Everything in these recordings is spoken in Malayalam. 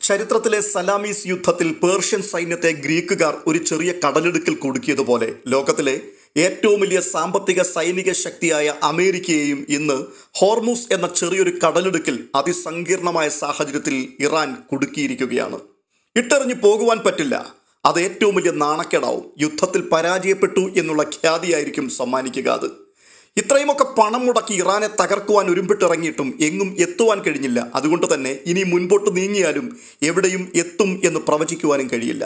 ചരിത്രത്തിലെ സലാമീസ് യുദ്ധത്തിൽ പേർഷ്യൻ സൈന്യത്തെ ഗ്രീക്കുകാർ ഒരു ചെറിയ കടലിടുക്കിൽ കുടുക്കിയതുപോലെ ലോകത്തിലെ ഏറ്റവും വലിയ സാമ്പത്തിക സൈനിക ശക്തിയായ അമേരിക്കയെയും ഇന്ന് ഹോർമുസ് എന്ന ചെറിയൊരു കടലിടുക്കിൽ അതിസങ്കീർണമായ സാഹചര്യത്തിൽ ഇറാൻ കുടുക്കിയിരിക്കുകയാണ്. ഇട്ടെറിഞ്ഞു പോകുവാൻ പറ്റില്ല. അത് ഏറ്റവും വലിയ നാണക്കേടാവും. യുദ്ധത്തിൽ പരാജയപ്പെട്ടു എന്നുള്ള ഖ്യാതിയായിരിക്കും സമ്മാനിക്കുക. അത് ഇത്രയുമൊക്കെ പണം മുടക്കി ഇറാനെ തകർക്കുവാൻ ഒരുമ്പിട്ടിറങ്ങിയിട്ടും എങ്ങും എത്തുവാൻ കഴിഞ്ഞില്ല. അതുകൊണ്ട് തന്നെ ഇനി മുൻപോട്ട് നീങ്ങിയാലും എവിടെയും എത്തും എന്ന് പ്രവചിക്കുവാനും കഴിയില്ല.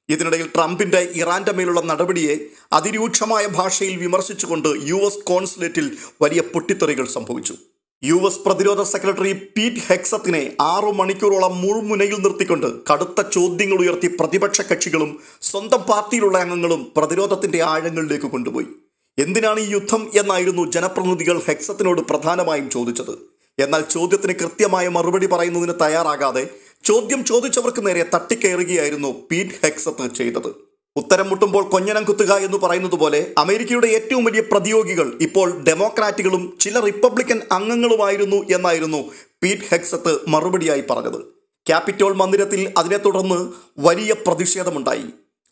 ഇതിനിടയിൽ ട്രംപിന്റെ ഇറാന്റെ മേലുള്ള നടപടിയെ അതിരൂക്ഷമായ ഭാഷയിൽ വിമർശിച്ചുകൊണ്ട് US കോൺസുലേറ്റിൽ വലിയ പൊട്ടിത്തെറികൾ സംഭവിച്ചു. US പ്രതിരോധ സെക്രട്ടറി പീറ്റ് ഹെക്സത്തിനെ 6 മണിക്കൂറോളം മുൾമുനയിൽ നിർത്തിക്കൊണ്ട് കടുത്ത ചോദ്യങ്ങൾ ഉയർത്തി പ്രതിപക്ഷ കക്ഷികളും സ്വന്തം പാർട്ടിയിലുള്ള അംഗങ്ങളും പ്രതിരോധത്തിന്റെ ആഴങ്ങളിലേക്ക് കൊണ്ടുപോയി. എന്തിനാണ് ഈ യുദ്ധം എന്നായിരുന്നു ജനപ്രതിനിധികൾ ഹെക്സത്തിനോട് പ്രധാനമായും ചോദിച്ചത്. എന്നാൽ ചോദ്യത്തിന് കൃത്യമായ മറുപടി പറയുന്നതിന് തയ്യാറാകാതെ ചോദ്യം ചോദിച്ചവർക്ക് നേരെ തട്ടിക്കയറുകയായിരുന്നു പീറ്റ് ഹെക്സത്ത് ചെയ്തത്. ഉത്തരം മുട്ടുമ്പോൾ കൊഞ്ഞനം കുത്തുക എന്ന് പറയുന്നത് പോലെ അമേരിക്കയുടെ ഏറ്റവും വലിയ പ്രതിയോഗികൾ ഇപ്പോൾ ഡെമോക്രാറ്റുകളും ചില റിപ്പബ്ലിക്കൻ അംഗങ്ങളുമായിരുന്നു എന്നായിരുന്നു പീറ്റ് ഹെക്സത്ത് മറുപടിയായി പറഞ്ഞത്. ക്യാപിറ്റോൾ മന്ദിരത്തിൽ അതിനെ തുടർന്ന് വലിയ പ്രതിഷേധമുണ്ടായി.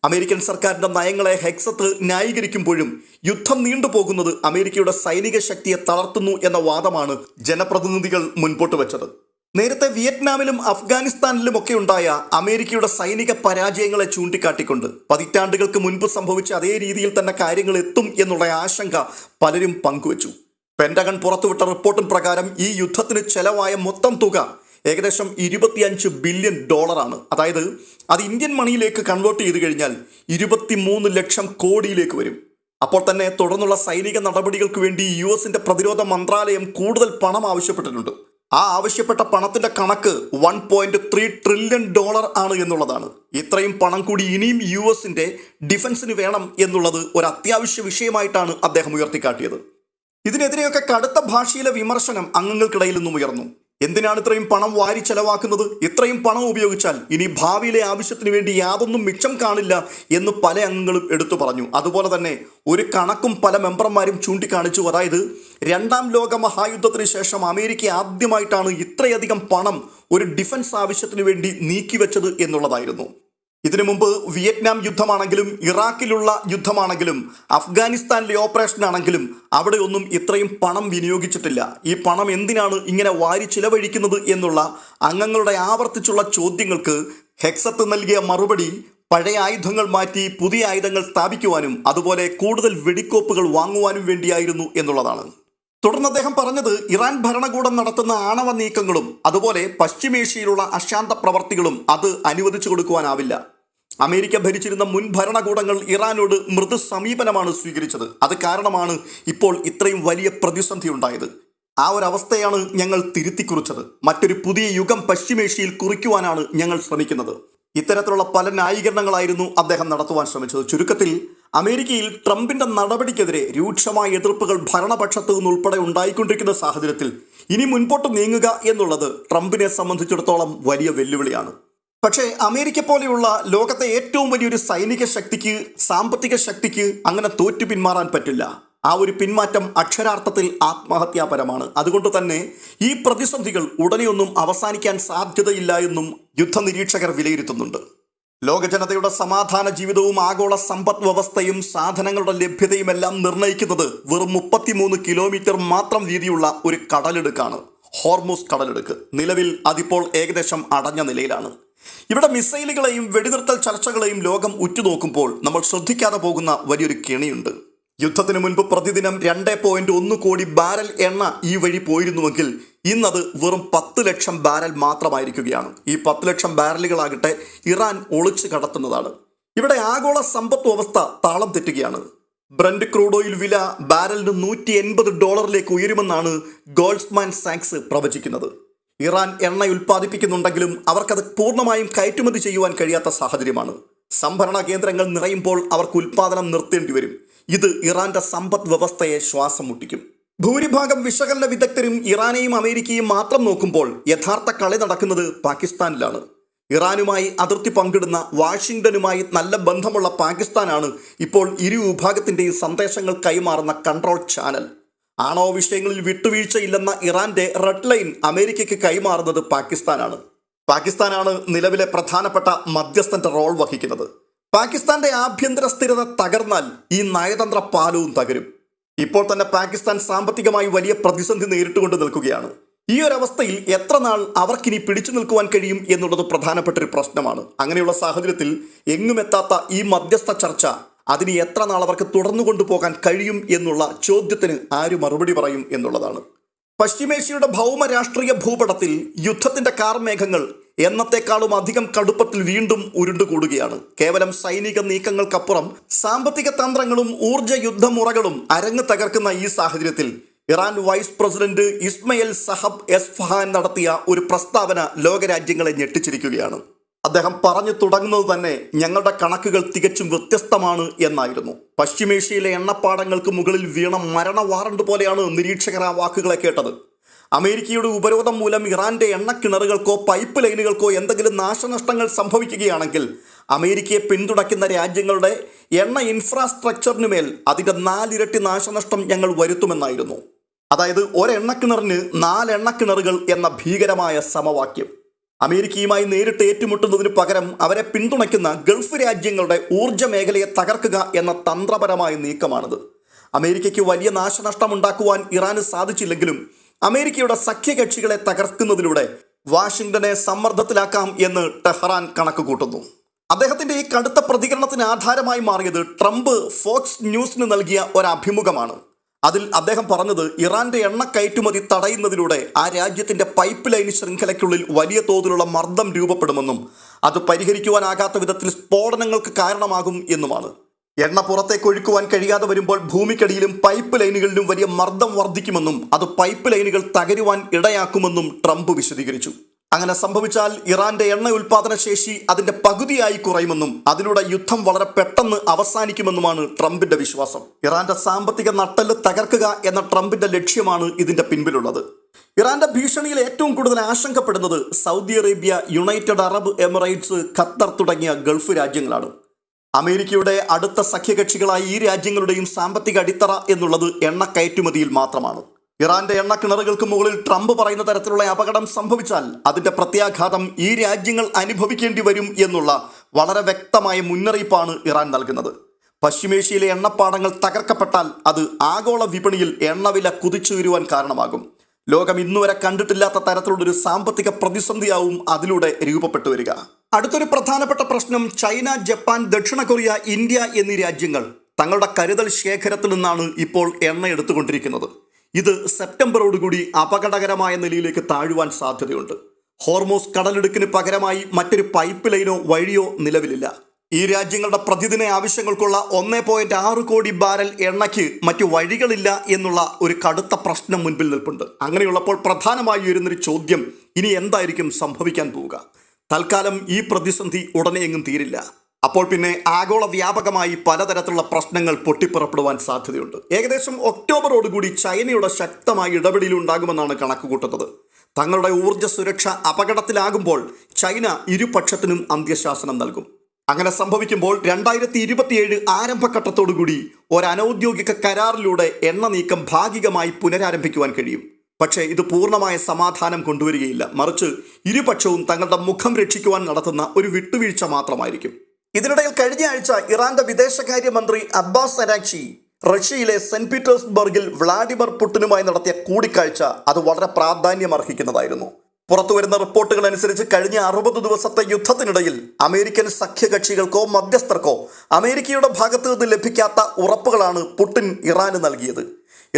അമേരിക്കൻ സർക്കാരിന്റെ നയങ്ങളെ ഹെക്സത്ത് ന്യായീകരിക്കുമ്പോഴും യുദ്ധം നീണ്ടുപോകുന്നത് അമേരിക്കയുടെ സൈനിക ശക്തിയെ തളർത്തുന്നു എന്ന വാദമാണ് ജനപ്രതിനിധികൾ മുൻപോട്ട് വെച്ചത്. നേരത്തെ വിയറ്റ്നാമിലും അഫ്ഗാനിസ്ഥാനിലും ഒക്കെ ഉണ്ടായ അമേരിക്കയുടെ സൈനിക പരാജയങ്ങളെ ചൂണ്ടിക്കാട്ടിക്കൊണ്ട് പതിറ്റാണ്ടുകൾക്ക് മുൻപ് സംഭവിച്ച അതേ രീതിയിൽ തന്നെ കാര്യങ്ങൾ എത്തും എന്നുള്ള ആശങ്ക പലരും പങ്കുവച്ചു. പെന്റഗൺ പുറത്തുവിട്ട റിപ്പോർട്ടിൻ പ്രകാരം ഈ യുദ്ധത്തിന് ചെലവായ മൊത്തം തുക ഏകദേശം $25 ബില്യൺ. അതായത് അത് ഇന്ത്യൻ മണിയിലേക്ക് കൺവേർട്ട് ചെയ്ത് കഴിഞ്ഞാൽ 23 ലക്ഷം കോടിയിലേക്ക് വരും. അപ്പോൾ തന്നെ തുടർന്നുള്ള സൈനിക നടപടികൾക്ക് വേണ്ടി US പ്രതിരോധ മന്ത്രാലയം കൂടുതൽ പണം ആവശ്യപ്പെട്ടിട്ടുണ്ട്. ആ ആവശ്യപ്പെട്ട പണത്തിന്റെ കണക്ക് $1.3 ട്രില്യൺ ആണ് എന്നുള്ളതാണ്. ഇത്രയും പണം കൂടി ഇനിയും US ഡിഫൻസിന് വേണം എന്നുള്ളത് ഒരു അത്യാവശ്യ വിഷയമായിട്ടാണ് അദ്ദേഹം ഉയർത്തിക്കാട്ടിയത്. ഇതിനെതിരെയൊക്കെ കടുത്ത ഭാഷയിലെ വിമർശനം അംഗങ്ങൾക്കിടയിൽ നിന്നും ഉയർന്നു. എന്തിനാണ് ഇത്രയും പണം വാരി ചെലവാക്കുന്നത്? ഇത്രയും പണം ഉപയോഗിച്ചാൽ ഇനി ഭാവിയിലെ ആവശ്യത്തിന് വേണ്ടി യാതൊന്നും മിച്ചം കാണില്ല എന്ന് പല അംഗങ്ങളും എടുത്തു പറഞ്ഞു. അതുപോലെ തന്നെ ഒരു കണക്കും പല മെമ്പർമാരും ചൂണ്ടിക്കാണിച്ചു. അതായത് 2ാം ലോക മഹായുദ്ധത്തിന് ശേഷം അമേരിക്ക ആദ്യമായിട്ടാണ് ഇത്രയധികം പണം ഒരു ഡിഫൻസ് ആവശ്യത്തിന് വേണ്ടി നീക്കിവെച്ചത് എന്നുള്ളതായിരുന്നു. ഇതിനു മുമ്പ് വിയറ്റ്നാം യുദ്ധമാണെങ്കിലും ഇറാഖിലുള്ള യുദ്ധമാണെങ്കിലും അഫ്ഗാനിസ്ഥാനിലെ ഓപ്പറേഷൻ ആണെങ്കിലും അവിടെ ഒന്നും ഇത്രയും പണം വിനിയോഗിച്ചിട്ടില്ല. ഈ പണം എന്തിനാണ് ഇങ്ങനെ വാരി ചിലവഴിക്കുന്നത് എന്നുള്ള അംഗങ്ങളുടെ ആവർത്തിച്ചുള്ള ചോദ്യങ്ങൾക്ക് ഹെക്സത്ത് നൽകിയ മറുപടി പഴയ ആയുധങ്ങൾ മാറ്റി പുതിയ ആയുധങ്ങൾ സ്ഥാപിക്കുവാനും അതുപോലെ കൂടുതൽ വെടിക്കോപ്പുകൾ വാങ്ങുവാനും വേണ്ടിയായിരുന്നു എന്നുള്ളതാണ്. തുടർന്ന് അദ്ദേഹം പറഞ്ഞത് ഇറാൻ ഭരണകൂടം നടത്തുന്ന ആണവ നീക്കങ്ങളും അതുപോലെ പശ്ചിമേഷ്യയിലുള്ള അശാന്ത പ്രവർത്തികളും അത് അനുവദിച്ചു കൊടുക്കുവാനാവില്ല. അമേരിക്ക ഭരിച്ചിരുന്ന മുൻ ഭരണകൂടങ്ങൾ ഇറാനോട് മൃദു സമീപനമാണ് സ്വീകരിച്ചത്. അത് കാരണമാണ് ഇപ്പോൾ ഇത്രയും വലിയ പ്രതിസന്ധി ഉണ്ടായത്. ആ ഒരു അവസ്ഥയാണ് ഞങ്ങൾ തിരുത്തിക്കുറിച്ചത്. മറ്റൊരു പുതിയ യുഗം പശ്ചിമേഷ്യയിൽ കുറിക്കുവാനാണ് ഞങ്ങൾ ശ്രമിക്കുന്നത്. ഇത്തരത്തിലുള്ള പല ന്യായീകരണങ്ങളായിരുന്നു അദ്ദേഹം നടത്തുവാൻ ശ്രമിച്ചത്. ചുരുക്കത്തിൽ അമേരിക്കയിൽ ട്രംപിന്റെ നടപടിക്കെതിരെ രൂക്ഷമായ എതിർപ്പുകൾ ഭരണപക്ഷത്തു നിന്നുൾപ്പെടെ ഉണ്ടായിക്കൊണ്ടിരിക്കുന്ന സാഹചര്യത്തിൽ ഇനി മുൻപോട്ട് നീങ്ങുക എന്നുള്ളത് ട്രംപിനെ സംബന്ധിച്ചിടത്തോളം വലിയ വെല്ലുവിളിയാണ്. പക്ഷേ അമേരിക്ക പോലെയുള്ള ലോകത്തെ ഏറ്റവും വലിയൊരു സൈനിക ശക്തിക്ക്, സാമ്പത്തിക ശക്തിക്ക് അങ്ങനെ തോറ്റു പിന്മാറാൻ പറ്റില്ല. ആ ഒരു പിന്മാറ്റം അക്ഷരാർത്ഥത്തിൽ ആത്മഹത്യാപരമാണ്. അതുകൊണ്ട് തന്നെ ഈ പ്രതിസന്ധികൾ ഉടനെയൊന്നും അവസാനിക്കാൻ സാധ്യതയില്ല എന്നും യുദ്ധനിരീക്ഷകർ വിലയിരുത്തുന്നുണ്ട്. ലോക ജനതയുടെ സമാധാന ജീവിതവും ആഗോള സമ്പദ് വ്യവസ്ഥയും സാധനങ്ങളുടെ ലഭ്യതയുമെല്ലാം നിർണ്ണയിക്കുന്നത് വെറും 33 കിലോമീറ്റർ മാത്രം വീതിയുള്ള ഒരു കടലിടുക്കാണ്, ഹോർമുസ് കടലിടുക്ക്. നിലവിൽ അതിപ്പോൾ ഏകദേശം അടഞ്ഞ നിലയിലാണ്. ഇവിടെ മിസൈലുകളെയും വെടിനിർത്തൽ ചർച്ചകളെയും ലോകം ഉറ്റുനോക്കുമ്പോൾ നമ്മൾ ശ്രദ്ധിക്കാതെ പോകുന്ന വലിയൊരു കെണിയുണ്ട്. യുദ്ധത്തിന് മുൻപ് പ്രതിദിനം 2.1 കോടി ബാരൽ എണ്ണ ഈ വഴി പോയിരുന്നുവെങ്കിൽ ഇന്നത് വെറും 10 ലക്ഷം ബാരൽ മാത്രമായിരിക്കുകയാണ്. ഈ 10 ലക്ഷം ബാരലുകളാകട്ടെ ഇറാൻ ഒളിച്ചു കടത്തുന്നതാണ്. ഇവിടെ ആഗോള സമ്പദ് വ്യവസ്ഥ താളം തെറ്റുകയാണ്. ബ്രന്റ് ക്രൂഡ് ഓയിൽ വില ബാരലിന് $180 ഉയരുമെന്നാണ് ഗോൾഡ്സ്മാൻ സാക്സ് പ്രവചിക്കുന്നത്. ഇറാൻ എണ്ണ ഉൽപ്പാദിപ്പിക്കുന്നുണ്ടെങ്കിലും അവർക്കത് പൂർണ്ണമായും കയറ്റുമതി ചെയ്യുവാൻ കഴിയാത്ത സാഹചര്യമാണ്. സംഭരണ കേന്ദ്രങ്ങൾ നിറയുമ്പോൾ അവർക്ക് ഉൽപ്പാദനം നിർത്തേണ്ടി വരും. ഇത് ഇറാന്റെ സമ്പദ് വ്യവസ്ഥയെ ശ്വാസം മുട്ടിക്കും. ഭൂരിഭാഗം വിശകലന വിദഗ്ധരും ഇറാനെയും അമേരിക്കയും മാത്രം നോക്കുമ്പോൾ യഥാർത്ഥ കളി നടക്കുന്നത് പാകിസ്ഥാനിലാണ്. ഇറാനുമായി അതിർത്തി പങ്കിടുന്ന വാഷിംഗ്ടണുമായി നല്ല ബന്ധമുള്ള പാകിസ്ഥാനാണ് ഇപ്പോൾ ഇരു വിഭാഗത്തിൻ്റെയും സന്ദേശങ്ങൾ കൈമാറുന്ന കൺട്രോൾ ചാനൽ. ആണവ വിഷയങ്ങളിൽ വിട്ടുവീഴ്ചയില്ലെന്ന ഇറാന്റെ റെഡ് ലൈൻ അമേരിക്കയ്ക്ക് കൈമാറുന്നത് പാകിസ്ഥാനാണ്. പാകിസ്ഥാനാണ് നിലവിലെ പ്രധാനപ്പെട്ട മധ്യസ്ഥന്റെ റോൾ വഹിക്കുന്നത്. പാകിസ്ഥാന്റെ ആഭ്യന്തര സ്ഥിരത തകർന്നാൽ ഈ നയതന്ത്ര പാലവും തകരും. ഇപ്പോൾ തന്നെ പാകിസ്ഥാൻ സാമ്പത്തികമായി വലിയ പ്രതിസന്ധി നേരിട്ടുകൊണ്ട് നിൽക്കുകയാണ്. ഈ ഒരു അവസ്ഥയിൽ എത്ര നാൾ അവർക്കിനി പിടിച്ചു നിൽക്കുവാൻ കഴിയും എന്നുള്ളത് പ്രധാനപ്പെട്ട ഒരു പ്രശ്നമാണ്. അങ്ങനെയുള്ള സാഹചര്യത്തിൽ എങ്ങുമെത്താത്ത ഈ മധ്യസ്ഥ ചർച്ച അതിന് എത്ര നാൾ അവർക്ക് തുടർന്നു കൊണ്ടുപോകാൻ കഴിയും എന്നുള്ള ചോദ്യത്തിന് ആര് മറുപടി പറയും എന്നുള്ളതാണ്. പശ്ചിമേഷ്യയുടെ ഭൗമ രാഷ്ട്രീയ ഭൂപടത്തിൽ യുദ്ധത്തിന്റെ കാർമേഘങ്ങൾ എന്നത്തെക്കാളും അധികം കടുപ്പത്തിൽ വീണ്ടും ഉരുണ്ടുകൂടുകയാണ്. കേവലം സൈനിക നീക്കങ്ങൾക്കപ്പുറം സാമ്പത്തിക തന്ത്രങ്ങളും ഊർജ്ജ യുദ്ധമുറകളും അരങ്ങ് തകർക്കുന്ന ഈ സാഹചര്യത്തിൽ Iran vice president Ismail Sahab എസ്ഫഹാൻ നടത്തിയ ഒരു പ്രസ്താവന ലോകരാജ്യങ്ങളെ ഞെട്ടിച്ചിരിക്കുകയാണ്. അദ്ദേഹം പറഞ്ഞു തുടങ്ങുന്നത് തന്നെ ഞങ്ങളുടെ കണക്കുകൾ തികച്ചും വ്യത്യസ്തമാണ് എന്നായിരുന്നു. പശ്ചിമേഷ്യയിലെ എണ്ണപ്പാടങ്ങൾക്ക് മുകളിൽ വീണ മരണ വാറണ്ട് പോലെയാണ് നിരീക്ഷകർ ആ വാക്കുകളെ കേട്ടത്. അമേരിക്കയുടെ ഉപരോധം മൂലം ഇറാന്റെ എണ്ണക്കിണറുകൾക്കോ പൈപ്പ് ലൈനുകൾക്കോ എന്തെങ്കിലും നാശനഷ്ടങ്ങൾ സംഭവിക്കുകയാണെങ്കിൽ അമേരിക്കയെ പിന്തുണയ്ക്കുന്ന രാജ്യങ്ങളുടെ എണ്ണ ഇൻഫ്രാസ്ട്രക്ചറിനുമേൽ അതിന്റെ 4 ഇരട്ടി നാശനഷ്ടം ഞങ്ങൾ വരുത്തുമെന്നായിരുന്നു. അതായത് ഒരെണ്ണക്കിണറിന് 4 എണ്ണക്കിണറുകൾ എന്ന ഭീകരമായ സമവാക്യം. അമേരിക്കയുമായി നേരിട്ട് ഏറ്റുമുട്ടുന്നതിന് പകരം അവരെ പിന്തുണയ്ക്കുന്ന ഗൾഫ് രാജ്യങ്ങളുടെ ഊർജ്ജ മേഖലയെ തകർക്കുക എന്ന തന്ത്രപരമായ നീക്കമാണിത്. അമേരിക്കയ്ക്ക് വലിയ നാശനഷ്ടമുണ്ടാക്കുവാൻ ഇറാന് സാധിച്ചില്ലെങ്കിലും അമേരിക്കയുടെ സഖ്യകക്ഷികളെ തകർക്കുന്നതിലൂടെ വാഷിംഗ്ടനെ സമ്മർദ്ദത്തിലാക്കാം എന്ന് ടെഹ്റാൻ കണക്ക് കൂട്ടുന്നു. അദ്ദേഹത്തിന്റെ ഈ കടുത്ത പ്രതികരണത്തിന് ആധാരമായി മാറിയത് ട്രംപ് ഫോക്സ് ന്യൂസിന് നൽകിയ ഒരു അഭിമുഖമാണ്. അതിൽ അദ്ദേഹം പറഞ്ഞത് ഇറാന്റെ എണ്ണ കയറ്റുമതി തടയുന്നതിലൂടെ ആ രാജ്യത്തിന്റെ പൈപ്പ് ലൈൻ ശൃംഖലയ്ക്കുള്ളിൽ വലിയ തോതിലുള്ള മർദ്ദം രൂപപ്പെടുമെന്നും അത് പരിഹരിക്കുവാനാകാത്ത വിധത്തിൽ സ്ഫോടനങ്ങൾക്ക് കാരണമാകും എന്നുമാണ്. എണ്ണ പുറത്തേക്ക് ഒഴുക്കുവാൻ കഴിയാതെ വരുമ്പോൾ ഭൂമിക്കടിയിലും പൈപ്പ് ലൈനുകളിലും വലിയ മർദ്ദം വർദ്ധിക്കുമെന്നും അത് പൈപ്പ് ലൈനുകൾ തകരുവാൻ ഇടയാക്കുമെന്നും ട്രംപ് വിശദീകരിച്ചു. അങ്ങനെ സംഭവിച്ചാൽ ഇറാന്റെ എണ്ണ ഉൽപാദന ശേഷി അതിന്റെ പകുതിയായി കുറയുമെന്നും അതിലൂടെ യുദ്ധം വളരെ പെട്ടെന്ന് അവസാനിക്കുമെന്നുമാണ് ട്രംപിന്റെ വിശ്വാസം. ഇറാന്റെ സാമ്പത്തിക നട്ടെല്ല് തകർക്കുക എന്ന ട്രംപിന്റെ ലക്ഷ്യമാണ് ഇതിന്റെ പിൻപിലുള്ളത്. ഇറാന്റെ ഭീഷണിയിൽ ഏറ്റവും കൂടുതൽ ആശങ്കപ്പെടുന്നത് Saudi Arabia, United Arab Emirates, Qatar തുടങ്ങിയ ഗൾഫ് രാജ്യങ്ങളാണ്. അമേരിക്കയുടെ അടുത്ത സഖ്യകക്ഷികളായ ഈ രാജ്യങ്ങളുടെയും സാമ്പത്തിക അടിത്തറ എന്നുള്ളത് എണ്ണ കയറ്റുമതിയിൽ മാത്രമാണ്. ഇറാന്റെ എണ്ണ കിണറുകൾക്ക് മുകളിൽ ട്രംപ് പറയുന്ന തരത്തിലുള്ള അപകടം സംഭവിച്ചാൽ അതിന്റെ പ്രത്യാഘാതം ഈ രാജ്യങ്ങൾ അനുഭവിക്കേണ്ടി വരും എന്നുള്ള വളരെ വ്യക്തമായ മുന്നറിയിപ്പാണ് ഇറാൻ നൽകുന്നത്. പശ്ചിമേഷ്യയിലെ എണ്ണപ്പാടങ്ങൾ തകർക്കപ്പെട്ടാൽ അത് ആഗോള വിപണിയിൽ എണ്ണവില കുതിച്ചുയരുവാൻ കാരണമാകും. ലോകം ഇന്നുവരെ കണ്ടിട്ടില്ലാത്ത തരത്തിലുള്ളൊരു സാമ്പത്തിക പ്രതിസന്ധിയാവും അതിലൂടെ രൂപപ്പെട്ടു വരിക. അടുത്തൊരു പ്രധാനപ്പെട്ട പ്രശ്നം ചൈന, ജപ്പാൻ, ദക്ഷിണ കൊറിയ, ഇന്ത്യ എന്നീ രാജ്യങ്ങൾ തങ്ങളുടെ കരുതൽ ശേഖരത്തിൽ നിന്നാണ് ഇപ്പോൾ എണ്ണ എടുത്തുകൊണ്ടിരിക്കുന്നത്. ഇത് സെപ്റ്റംബറോടുകൂടി അപകടകരമായ നിലയിലേക്ക് താഴുവാൻ സാധ്യതയുണ്ട്. ഹോർമോസ് കടലിടുക്കിന് പകരമായി മറ്റൊരു പൈപ്പ് ലൈനോ വഴിയോ നിലവിലില്ല. ഈ രാജ്യങ്ങളുടെ പ്രതിദിന ആവശ്യങ്ങൾക്കുള്ള 1.6 കോടി ബാരൽ എണ്ണയ്ക്ക് മറ്റു വഴികളില്ല എന്നുള്ള ഒരു കടുത്ത പ്രശ്നം മുൻപിൽ നിൽപ്പുണ്ട്. അങ്ങനെയുള്ളപ്പോൾ പ്രധാനമായി വരുന്നൊരു ചോദ്യം, ഇനി എന്തായിരിക്കും സംഭവിക്കാൻ പോവുക? തൽക്കാലം ഈ പ്രതിസന്ധി ഉടനെ എങ്ങും തീരില്ല. അപ്പോൾ പിന്നെ ആഗോള വ്യാപകമായി പലതരത്തിലുള്ള പ്രശ്നങ്ങൾ പൊട്ടിപ്പുറപ്പെടുവാൻ സാധ്യതയുണ്ട്. ഏകദേശം ഒക്ടോബറോടുകൂടി ചൈനയുടെ ശക്തമായ ഇടപെടലുണ്ടാകുമെന്നാണ് കണക്കുകൂട്ടുന്നത്. തങ്ങളുടെ ഊർജ്ജ സുരക്ഷ അപകടത്തിലാകുമ്പോൾ ചൈന ഇരുപക്ഷത്തിനും അന്ത്യശാസനം നൽകും. അങ്ങനെ സംഭവിക്കുമ്പോൾ 2027 ആരംഭഘട്ടത്തോടുകൂടി ഒരു അനൗദ്യോഗിക കരാറിലൂടെ എണ്ണ നീക്കം ഭാഗികമായി പുനരാരംഭിക്കുവാൻ കഴിയും. പക്ഷേ ഇത് പൂർണ്ണമായ സമാധാനം കൊണ്ടുവരികയില്ല. മറിച്ച് ഇരുപക്ഷവും തങ്ങളുടെ മുഖം രക്ഷിക്കുവാൻ നടത്തുന്ന ഒരു വിട്ടുവീഴ്ച മാത്രമായിരിക്കും. ഇതിനിടയിൽ കഴിഞ്ഞ ആഴ്ച ഇറാന്റെ വിദേശകാര്യമന്ത്രി അബ്ബാസ് അരാക്ചി റഷ്യയിലെ സെന്റ് പീറ്റേഴ്സ്ബർഗിൽ വ്ളാഡിമിർ പുടിനുമായി നടത്തിയ കൂടിക്കാഴ്ച അത് വളരെ പ്രാധാന്യമർഹിക്കുന്നതായിരുന്നു. പുറത്തുവരുന്ന റിപ്പോർട്ടുകൾ അനുസരിച്ച് കഴിഞ്ഞ 60 ദിവസത്തെ യുദ്ധത്തിനിടയിൽ അമേരിക്കൻ സഖ്യകക്ഷികൾക്കോ മധ്യസ്ഥർക്കോ അമേരിക്കയുടെ ഭാഗത്തു നിന്ന് ലഭിക്കാത്ത ഉറപ്പുകളാണ് പുടിൻ ഇറാന് നൽകിയത്.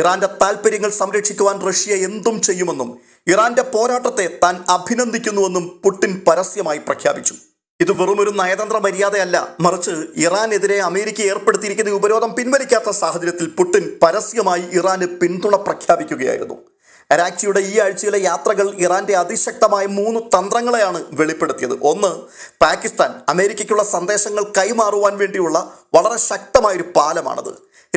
ഇറാന്റെ താൽപ്പര്യങ്ങൾ സംരക്ഷിക്കുവാൻ റഷ്യ എന്തും ചെയ്യുമെന്നും ഇറാന്റെ പോരാട്ടത്തെ താൻ അഭിനന്ദിക്കുന്നുവെന്നും പുടിൻ പരസ്യമായി പ്രഖ്യാപിച്ചു. ഇത് വെറുമൊരു നയതന്ത്ര മര്യാദയല്ല, മറിച്ച് ഇറാനെതിരെ അമേരിക്ക ഏർപ്പെടുത്തിയിരിക്കുന്ന ഉപരോധം പിൻവലിക്കാത്ത സാഹചര്യത്തിൽ പുടിൻ പരസ്യമായി ഇറാന് പിന്തുണ പ്രഖ്യാപിക്കുകയായിരുന്നു. അരാക്ചിയുടെ ഈ ആഴ്ചയിലെ യാത്രകൾ ഇറാന്റെ അതിശക്തമായ 3 തന്ത്രങ്ങളെയാണ് വെളിപ്പെടുത്തിയത്. 1, പാകിസ്ഥാൻ അമേരിക്കയ്ക്കുള്ള സന്ദേശങ്ങൾ കൈമാറുവാൻ വേണ്ടിയുള്ള വളരെ ശക്തമായൊരു പാലമാണത്.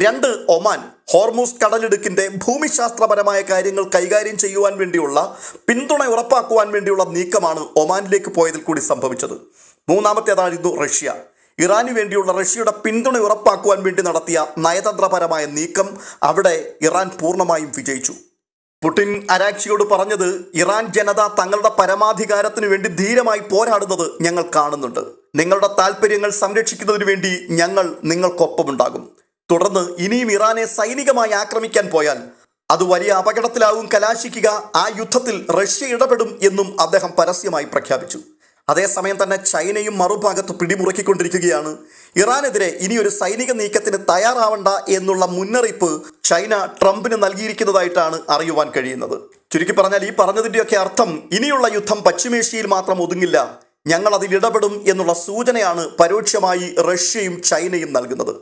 2, ഒമാൻ ഹോർമൂസ് കടലിടുക്കിന്റെ ഭൂമിശാസ്ത്രപരമായ കാര്യങ്ങൾ കൈകാര്യം ചെയ്യുവാൻ വേണ്ടിയുള്ള പിന്തുണ ഉറപ്പാക്കുവാൻ വേണ്ടിയുള്ള നീക്കമാണ് ഒമാനിലേക്ക് പോയതിൽ കൂടി സംഭവിച്ചത്. 3ാമത്തേതായിരുന്നു റഷ്യ. ഇറാനു വേണ്ടിയുള്ള റഷ്യയുടെ പിന്തുണ ഉറപ്പാക്കുവാൻ വേണ്ടി നടത്തിയ നയതന്ത്രപരമായ നീക്കം അവിടെ ഇറാൻ പൂർണ്ണമായും വിജയിച്ചു. പുടിൻ അരാക്ഷിയോട് പറഞ്ഞത്, ഇറാൻ ജനത തങ്ങളുടെ പരമാധികാരത്തിനു വേണ്ടി ധീരമായി പോരാടുന്നത് ഞങ്ങൾ കാണുന്നുണ്ട്. നിങ്ങളുടെ താല്പര്യങ്ങൾ സംരക്ഷിക്കുന്നതിന് വേണ്ടി ഞങ്ങൾ നിങ്ങൾക്കൊപ്പമുണ്ടാകും. തുടർന്ന് ഇനിയും ഇറാനെ സൈനികമായി ആക്രമിക്കാൻ പോയാൽ അത് വലിയ അപകടത്തിലാവും കലാശിക്കുക. ആ യുദ്ധത്തിൽ റഷ്യ ഇടപെടും എന്നും അദ്ദേഹം പരസ്യമായി പ്രഖ്യാപിച്ചു. അതേസമയം തന്നെ ചൈനയും മറുഭാഗത്ത് പിടിമുറുക്കിക്കൊണ്ടിരിക്കുകയാണ്. ഇറാനെതിരെ ഇനിയൊരു സൈനിക നീക്കത്തിന് തയ്യാറാവണ്ട എന്നുള്ള മുന്നറിയിപ്പ് ചൈന ട്രംപിന് നൽകിയിരിക്കുന്നതായിട്ടാണ് അറിയുവാൻ കഴിയുന്നത്. ചുരുക്കി പറഞ്ഞാൽ ഈ പറഞ്ഞതിൻ്റെയൊക്കെ അർത്ഥം ഇനിയുള്ള യുദ്ധം പശ്ചിമേഷ്യയിൽ മാത്രം ഒതുങ്ങില്ല, ഞങ്ങൾ അതിൽ ഇടപെടും എന്നുള്ള സൂചനയാണ് പരോക്ഷമായി റഷ്യയും ചൈനയും നൽകുന്നത്.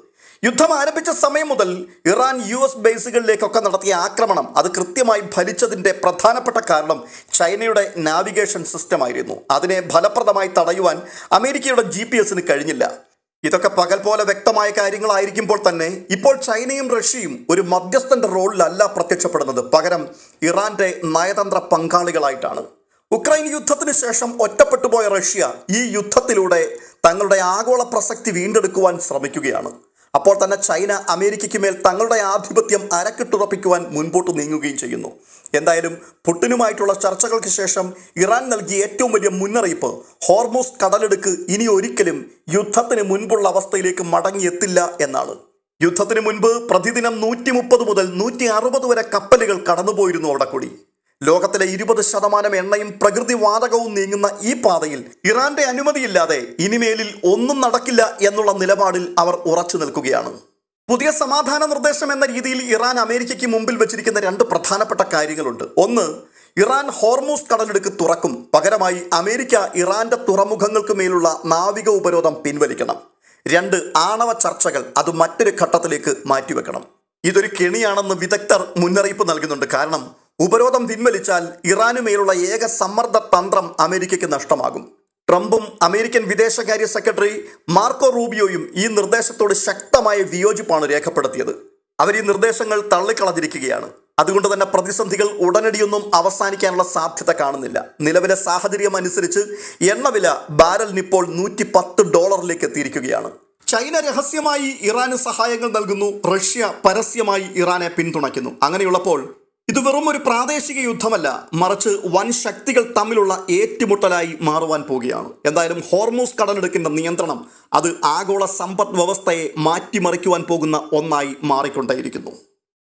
യുദ്ധം ആരംഭിച്ച സമയം മുതൽ ഇറാൻ US ബേസുകളിലേക്കൊക്കെ നടത്തിയ ആക്രമണം അത് കൃത്യമായി ഫലിച്ചതിൻ്റെ പ്രധാനപ്പെട്ട കാരണം ചൈനയുടെ നാവിഗേഷൻ സിസ്റ്റമായിരുന്നു. അതിനെ ഫലപ്രദമായി തടയുവാൻ അമേരിക്കയുടെ GPS കഴിഞ്ഞില്ല. ഇതൊക്കെ പകൽ പോലെ വ്യക്തമായ കാര്യങ്ങളായിരിക്കുമ്പോൾ തന്നെ ഇപ്പോൾ ചൈനയും റഷ്യയും ഒരു മധ്യസ്ഥന്റെ റോളിലല്ല പ്രത്യക്ഷപ്പെടുന്നത്, പകരം ഇറാന്റെ നയതന്ത്ര പങ്കാളികളായിട്ടാണ്. ഉക്രൈൻ യുദ്ധത്തിന് ശേഷം ഒറ്റപ്പെട്ടുപോയ റഷ്യ ഈ യുദ്ധത്തിലൂടെ തങ്ങളുടെ ആഗോള പ്രസക്തി വീണ്ടെടുക്കുവാൻ ശ്രമിക്കുകയാണ്. അപ്പോൾ തന്നെ ചൈന അമേരിക്കയ്ക്ക് മേൽ തങ്ങളുടെ ആധിപത്യം അരക്കിട്ടുറപ്പിക്കുവാൻ മുൻപോട്ട് നീങ്ങുകയും ചെയ്യുന്നു. എന്തായാലും പുടിനുമായിട്ടുള്ള ചർച്ചകൾക്ക് ശേഷം ഇറാൻ നൽകിയ ഏറ്റവും വലിയ മുന്നറിയിപ്പ് ഹോർമൂസ് കടലിടുക്ക് ഇനി ഒരിക്കലും യുദ്ധത്തിന് മുൻപുള്ള അവസ്ഥയിലേക്ക് മടങ്ങിയെത്തില്ല എന്നാണ്. യുദ്ധത്തിന് മുൻപ് പ്രതിദിനം 130 മുതൽ 160 വരെ കപ്പലുകൾ കടന്നുപോയിരുന്നു അവിടെ കൂടി. ലോകത്തിലെ 20% എണ്ണയും പ്രകൃതി വാതകവും നീങ്ങുന്ന ഈ പാതയിൽ ഇറാന്റെ അനുമതിയില്ലാതെ ഇനിമേലിൽ ഒന്നും നടക്കില്ല എന്നുള്ള നിലപാടിൽ അവർ ഉറച്ചു നിൽക്കുകയാണ്. പുതിയ സമാധാന നിർദ്ദേശം എന്ന രീതിയിൽ ഇറാൻ അമേരിക്കയ്ക്ക് മുമ്പിൽ വെച്ചിരിക്കുന്ന 2 പ്രധാനപ്പെട്ട കാര്യങ്ങളുണ്ട്. ഒന്ന്, ഇറാൻ ഹോർമൂസ് കടലിടുക്ക് തുറക്കും, പകരമായി അമേരിക്ക ഇറാന്റെ തുറമുഖങ്ങൾക്ക് മേലുള്ള നാവിക ഉപരോധം പിൻവലിക്കണം. 2, ആണവ ചർച്ചകൾ അത് മറ്റൊരു ഘട്ടത്തിലേക്ക് മാറ്റിവെക്കണം. ഇതൊരു കെണിയാണെന്ന് വിദഗ്ധർ മുന്നറിയിപ്പ് നൽകുന്നുണ്ട്. കാരണം ഉപരോധം പിൻവലിച്ചാൽ ഇറാനുമേലുള്ള ഏക സമ്മർദ്ദ തന്ത്രം അമേരിക്കയ്ക്ക് നഷ്ടമാകും. ട്രംപും അമേരിക്കൻ വിദേശകാര്യ സെക്രട്ടറി മാർക്കോ റൂബിയോയും ഈ നിർദ്ദേശത്തോട് ശക്തമായ വിയോജിപ്പാണ് രേഖപ്പെടുത്തിയത്. അവർ ഈ നിർദ്ദേശങ്ങൾ തള്ളിക്കളഞ്ഞിരിക്കുകയാണ്. അതുകൊണ്ട് തന്നെ പ്രതിസന്ധികൾ ഉടനടിയൊന്നും അവസാനിക്കാനുള്ള സാധ്യത കാണുന്നില്ല. നിലവിലെ സാഹചര്യം അനുസരിച്ച് എണ്ണവില ബാരലിനിപ്പോൾ $110 എത്തിയിരിക്കുകയാണ്. ചൈന രഹസ്യമായി ഇറാന് സഹായങ്ങൾ നൽകുന്നു, റഷ്യ പരസ്യമായി ഇറാനെ പിന്തുണയ്ക്കുന്നു. അങ്ങനെയുള്ളപ്പോൾ ഇത് വെറും ഒരു പ്രാദേശിക യുദ്ധമല്ല, മറിച്ച് വൻ ശക്തികൾ തമ്മിലുള്ള ഏറ്റുമുട്ടലായി മാറുവാൻ പോവുകയാണ്. എന്തായാലും ഹോർമൂസ് കടലിടുക്കിന്റെ നിയന്ത്രണം അത് ആഗോള സമ്പദ് വ്യവസ്ഥയെ മാറ്റിമറിക്കുവാൻ പോകുന്ന ഒന്നായി മാറിക്കൊണ്ടേയിരിക്കുന്നു.